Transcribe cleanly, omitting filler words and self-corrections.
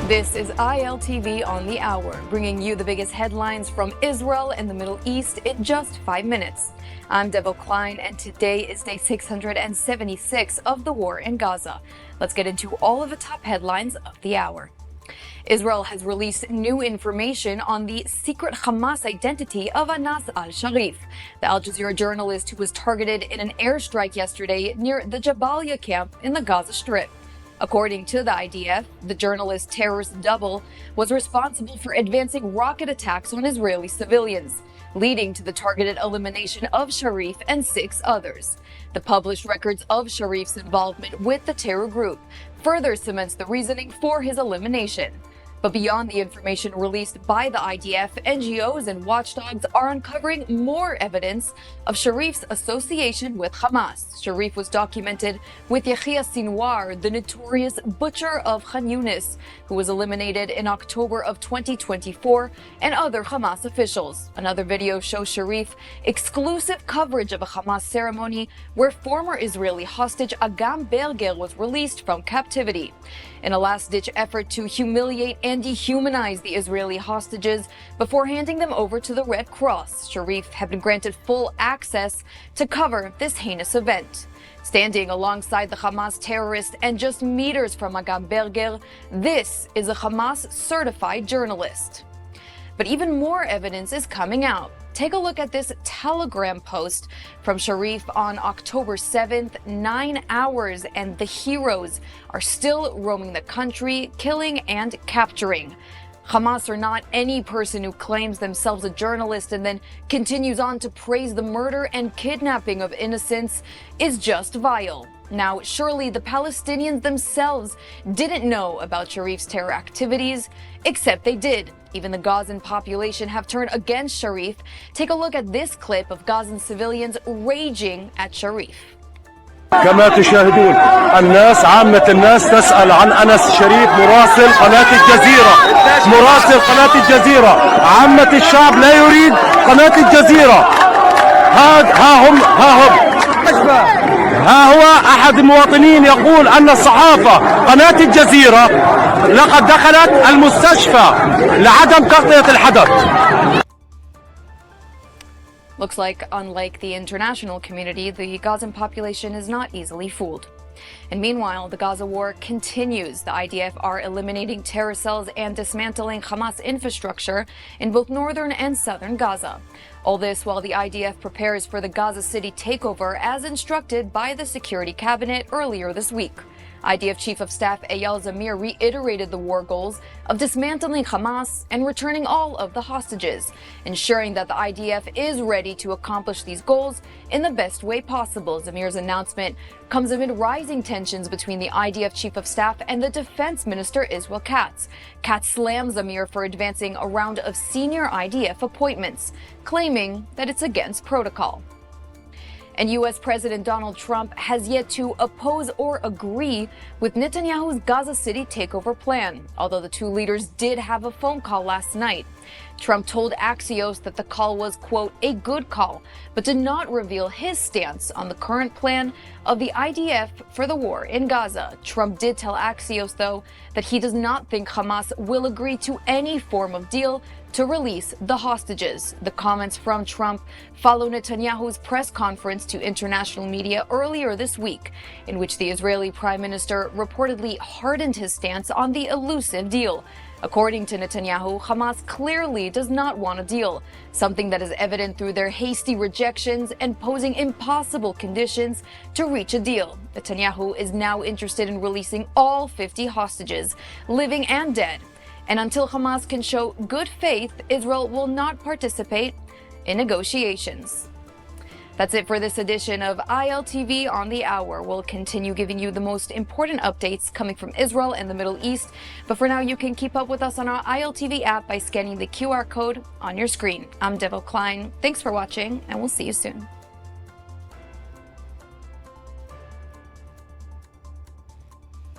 This is ILTV on the hour, bringing you the biggest headlines from Israel and the Middle East in just 5 minutes. I'm Devo Klein, and today is day 676 of the war in Gaza. Let's get into all of the top headlines of the hour. Israel has released new information on the secret Hamas identity of Anas Al Sharif, the Al Jazeera journalist who was targeted in an airstrike yesterday near the Jabalia camp in the Gaza Strip. According to the IDF, the journalist's terrorist double was responsible for advancing rocket attacks on Israeli civilians, leading to the targeted elimination of Sharif and 6 others. The published records of Sharif's involvement with the terror group further cements the reasoning for his elimination. But beyond the information released by the IDF, NGOs and watchdogs are uncovering more evidence of Sharif's association with Hamas. Sharif was documented with Yahya Sinwar, the notorious butcher of Khan Yunis, who was eliminated in October of 2024, and other Hamas officials. Another video shows Sharif exclusive coverage of a Hamas ceremony where former Israeli hostage Agam Berger was released from captivity. In a last-ditch effort to humiliate and dehumanize the Israeli hostages before handing them over to the Red Cross, Sharif had been granted full access to cover this heinous event. Standing alongside the Hamas terrorist and just meters from Agam Berger, this is a Hamas-certified journalist. But even more evidence is coming out. Take a look at this Telegram post from Sharif on October 7th, 9 hours, and the heroes are still roaming the country, killing and capturing. Hamas are not any person who claims themselves a journalist and then continues on to praise the murder and kidnapping of innocents is just vile. Now, surely the Palestinians themselves didn't know about Sharif's terror activities, except they did. Even the Gazan population have turned against Sharif. Take a look at this clip of Gazan civilians raging at Sharif. كما تشاهدون الناس عامة الناس تسأل عن أنس شريف مراسل قناة الجزيرة، مراسل قناة الجزيرة. عامة الشعب لا يريد قناة الجزيرة. ها هو أحد المواطنين يقول أن الصحافة قناة الجزيرة لقد دخلت المستشفى لعدم تغطية الحدث. Looks like, unlike the international community, the Gazan population is not easily fooled. And meanwhile, the Gaza war continues. The IDF are eliminating terror cells and dismantling Hamas infrastructure in both northern and southern Gaza. All this while the IDF prepares for the Gaza City takeover as instructed by the Security Cabinet earlier this week. IDF Chief of Staff Eyal Zamir reiterated the war goals of dismantling Hamas and returning all of the hostages, ensuring that the IDF is ready to accomplish these goals in the best way possible. Zamir's announcement comes amid rising tensions between the IDF Chief of Staff and the Defense Minister Israel Katz. Katz slammed Zamir for advancing a round of senior IDF appointments, claiming that it's against protocol. And U.S. President Donald Trump has yet to oppose or agree with Netanyahu's Gaza City takeover plan, although the two leaders did have a phone call last night. Trump told Axios that the call was, quote, a good call, but did not reveal his stance on the current plan of the IDF for the war in Gaza. Trump did tell Axios, though, that he does not think Hamas will agree to any form of deal to release the hostages. The comments from Trump follow Netanyahu's press conference to international media earlier this week, in which the Israeli Prime Minister reportedly hardened his stance on the elusive deal. According to Netanyahu, Hamas clearly does not want a deal, something that is evident through their hasty rejections and posing impossible conditions to reach a deal. Netanyahu is now interested in releasing all 50 hostages, living and dead. And until Hamas can show good faith, Israel will not participate in negotiations. That's it for this edition of ILTV on the Hour. We'll continue giving you the most important updates coming from Israel and the Middle East. But for now, you can keep up with us on our ILTV app by scanning the QR code on your screen. I'm Devo Klein. Thanks for watching, and we'll see you soon.